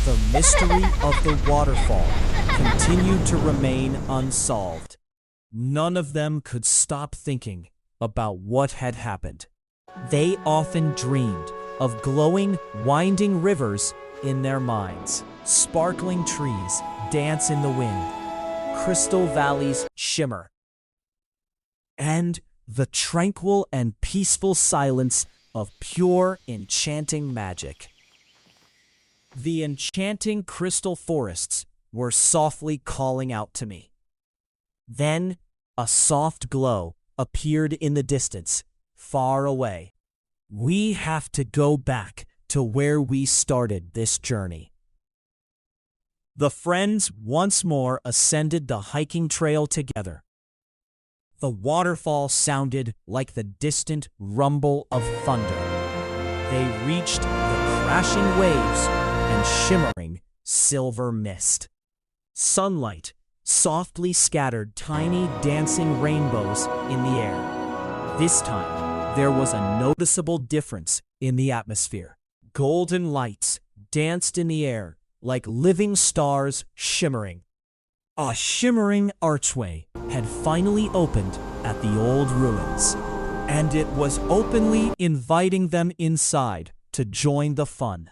The mystery of the waterfall continued to remain unsolved. None of them could stop thinking about what had happened. They often dreamed of glowing, winding rivers in their minds. Sparkling trees dance in the wind. Crystal valleys shimmer. And the tranquil and peaceful silence of pure, enchanting magic. The enchanting crystal forests were softly calling out to me. Then a soft glow appeared in the distance, far away. We have to go back to where we started this journey. The friends once more ascended the hiking trail together. The waterfall sounded like the distant rumble of thunder. They reached the crashing waves and shimmering silver mist. Sunlight softly scattered tiny dancing rainbows in the air. This time, there was a noticeable difference in the atmosphere. Golden lights danced in the air like living stars shimmering. A shimmering archway had finally opened at the old ruins, and it was openly inviting them inside to join the fun.